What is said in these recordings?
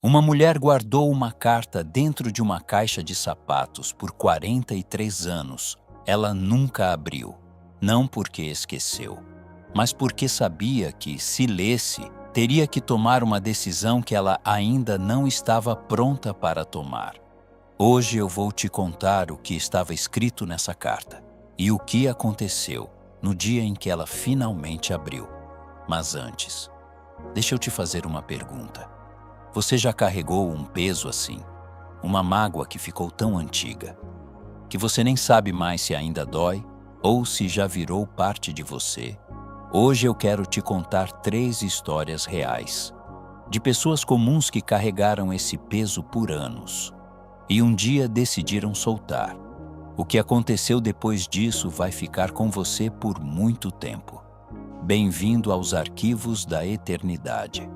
Uma mulher guardou uma carta dentro de uma caixa de sapatos por 43 anos. Ela nunca abriu, não porque esqueceu, mas porque sabia que, se lesse, teria que tomar uma decisão que ela ainda não estava pronta para tomar. Hoje eu vou te contar o que estava escrito nessa carta e o que aconteceu no dia em que ela finalmente abriu. Mas antes, deixa eu te fazer uma pergunta. Você já carregou um peso assim? Uma mágoa que ficou tão antiga, que você nem sabe mais se ainda dói ou se já virou parte de você? Hoje eu quero te contar 3 histórias reais, de pessoas comuns que carregaram esse peso por anos e um dia decidiram soltar. O que aconteceu depois disso vai ficar com você por muito tempo. Bem-vindo aos arquivos da eternidade.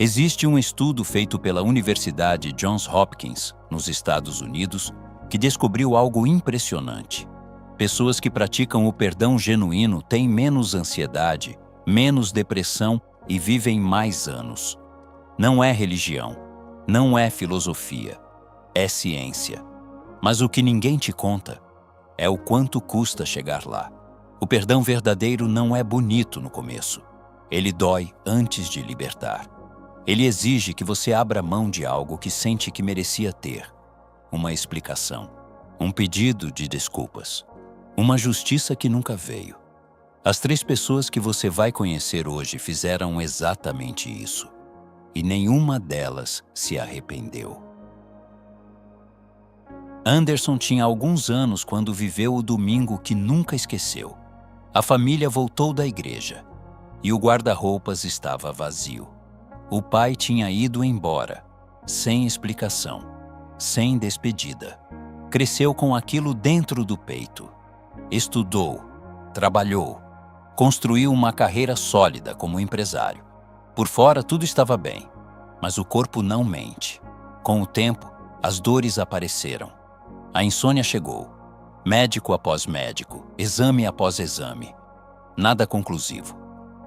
Existe um estudo feito pela Universidade Johns Hopkins, nos Estados Unidos, que descobriu algo impressionante. Pessoas que praticam o perdão genuíno têm menos ansiedade, menos depressão e vivem mais anos. Não é religião, não é filosofia, é ciência. Mas o que ninguém te conta é o quanto custa chegar lá. O perdão verdadeiro não é bonito no começo. Ele dói antes de libertar. Ele exige que você abra mão de algo que sente que merecia ter. Uma explicação, um pedido de desculpas, uma justiça que nunca veio. As 3 pessoas que você vai conhecer hoje fizeram exatamente isso. E nenhuma delas se arrependeu. Anderson tinha alguns anos quando viveu o domingo que nunca esqueceu. A família voltou da igreja e o guarda-roupas estava vazio. O pai tinha ido embora, sem explicação, sem despedida. Cresceu com aquilo dentro do peito. Estudou, trabalhou, construiu uma carreira sólida como empresário. Por fora tudo estava bem, mas o corpo não mente. Com o tempo, as dores apareceram. A insônia chegou. Médico após médico, exame após exame. Nada conclusivo.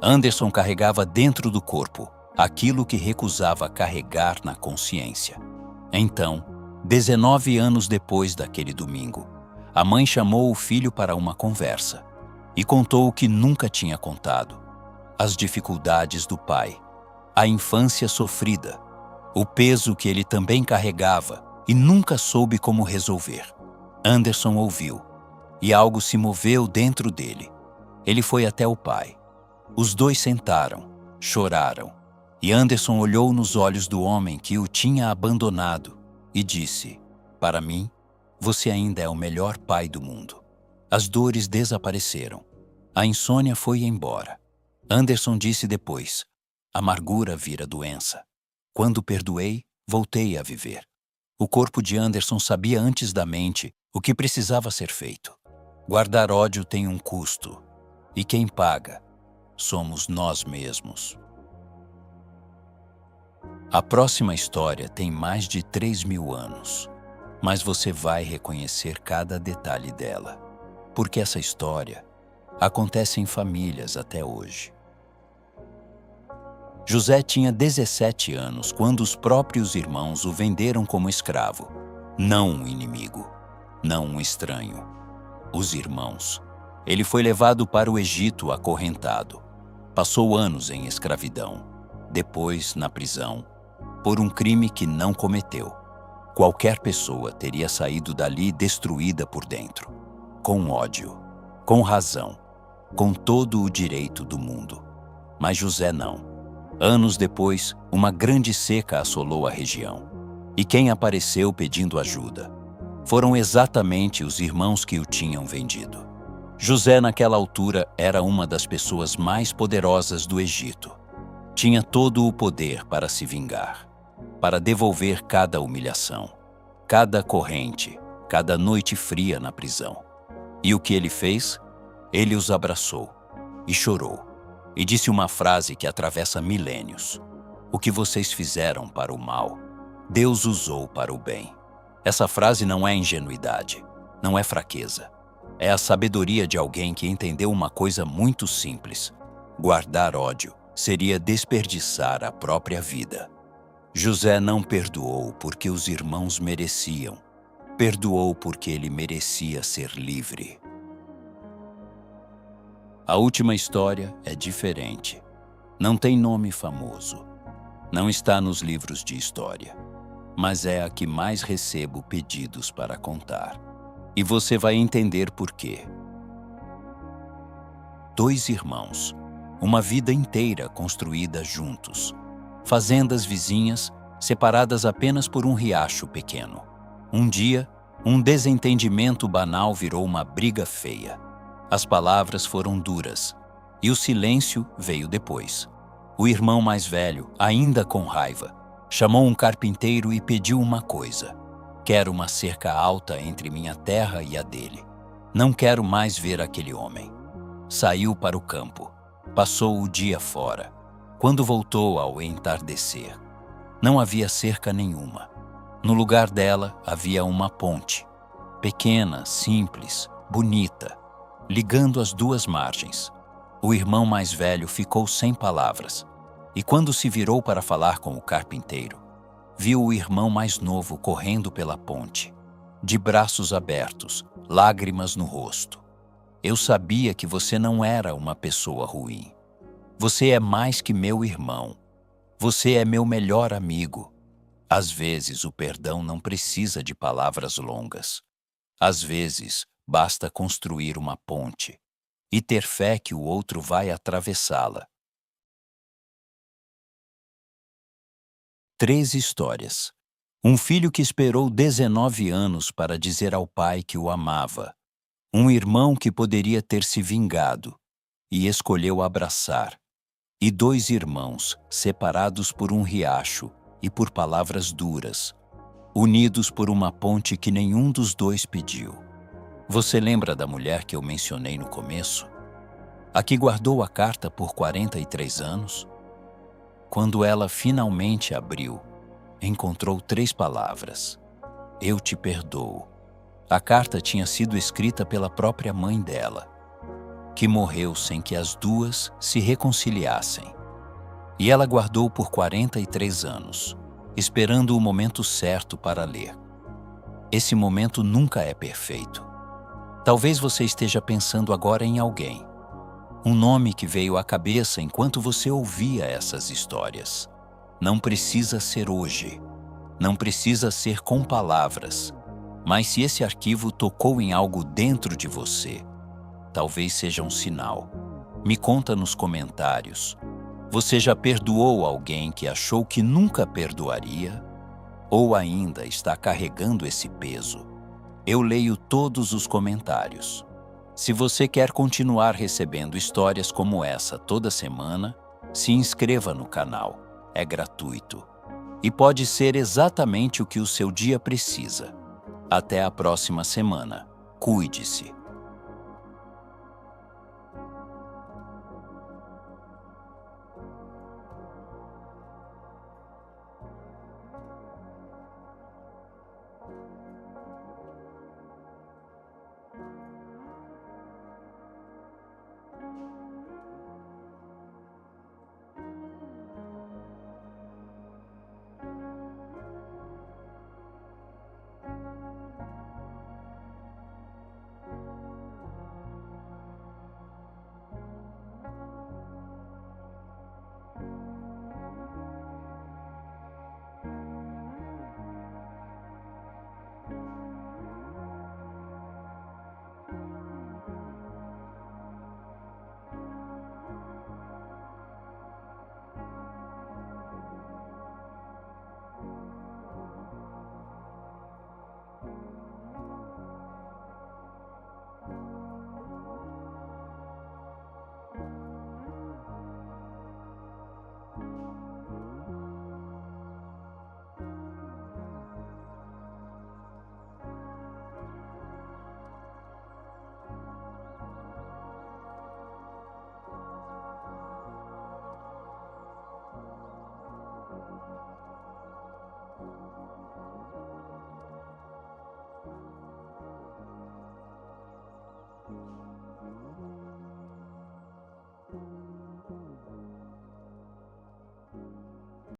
Anderson carregava dentro do corpo aquilo que recusava carregar na consciência. Então, 19 anos depois daquele domingo, a mãe chamou o filho para uma conversa e contou o que nunca tinha contado: as dificuldades do pai, a infância sofrida, o peso que ele também carregava e nunca soube como resolver. Anderson ouviu e algo se moveu dentro dele. Ele foi até o pai. Os 2 sentaram, choraram. E Anderson olhou nos olhos do homem que o tinha abandonado e disse: "Para mim, você ainda é o melhor pai do mundo." As dores desapareceram. A insônia foi embora. Anderson disse depois: "Amargura vira doença. Quando perdoei, voltei a viver." O corpo de Anderson sabia antes da mente o que precisava ser feito. Guardar ódio tem um custo, e quem paga somos nós mesmos. A próxima história tem mais de 3.000 anos, mas você vai reconhecer cada detalhe dela, porque essa história acontece em famílias até hoje. José tinha 17 anos quando os próprios irmãos o venderam como escravo. Não um inimigo, não um estranho. Os irmãos. Ele foi levado para o Egito acorrentado. Passou anos em escravidão, depois na prisão, por um crime que não cometeu. Qualquer pessoa teria saído dali destruída por dentro, com ódio, com razão, com todo o direito do mundo. Mas José não. Anos depois, uma grande seca assolou a região. E quem apareceu pedindo ajuda? Foram exatamente os irmãos que o tinham vendido. José, naquela altura, era uma das pessoas mais poderosas do Egito. Tinha todo o poder para se vingar, para devolver cada humilhação, cada corrente, cada noite fria na prisão. E o que ele fez? Ele os abraçou e chorou. E disse uma frase que atravessa milênios: "O que vocês fizeram para o mal, Deus usou para o bem." Essa frase não é ingenuidade, não é fraqueza. É a sabedoria de alguém que entendeu uma coisa muito simples: guardar ódio seria desperdiçar a própria vida. José não perdoou porque os irmãos mereciam. Perdoou porque ele merecia ser livre. A última história é diferente. Não tem nome famoso. Não está nos livros de história. Mas é a que mais recebo pedidos para contar. E você vai entender por quê. 2 irmãos. Uma vida inteira construída juntos. Fazendas vizinhas, separadas apenas por um riacho pequeno. Um dia, um desentendimento banal virou uma briga feia. As palavras foram duras, e o silêncio veio depois. O irmão mais velho, ainda com raiva, chamou um carpinteiro e pediu uma coisa. Quero uma cerca alta entre minha terra e a dele. Não quero mais ver aquele homem. Saiu para o campo. Passou o dia fora. Quando voltou ao entardecer, não havia cerca nenhuma. No lugar dela havia uma ponte. Pequena, simples, bonita, ligando as 2 margens. O irmão mais velho ficou sem palavras. E quando se virou para falar com o carpinteiro, viu o irmão mais novo correndo pela ponte, de braços abertos, lágrimas no rosto. Eu sabia que você não era uma pessoa ruim. Você é mais que meu irmão. Você é meu melhor amigo. Às vezes, o perdão não precisa de palavras longas. Às vezes, basta construir uma ponte e ter fé que o outro vai atravessá-la. 3 histórias. Um filho que esperou 19 anos para dizer ao pai que o amava. Um irmão que poderia ter se vingado e escolheu abraçar. E 2 irmãos, separados por um riacho e por palavras duras, unidos por uma ponte que nenhum dos 2 pediu. Você lembra da mulher que eu mencionei no começo? A que guardou a carta por 43 anos? Quando ela finalmente abriu, encontrou 3 palavras. Eu te perdoo. A carta tinha sido escrita pela própria mãe dela, que morreu sem que as 2 se reconciliassem. E ela guardou por 43 anos, esperando o momento certo para ler. Esse momento nunca é perfeito. Talvez você esteja pensando agora em alguém. Um nome que veio à cabeça enquanto você ouvia essas histórias. Não precisa ser hoje. Não precisa ser com palavras. Mas se esse arquivo tocou em algo dentro de você, talvez seja um sinal. Me conta nos comentários. Você já perdoou alguém que achou que nunca perdoaria? Ou ainda está carregando esse peso? Eu leio todos os comentários. Se você quer continuar recebendo histórias como essa toda semana, se inscreva no canal. É gratuito. E pode ser exatamente o que o seu dia precisa. Até a próxima semana. Cuide-se.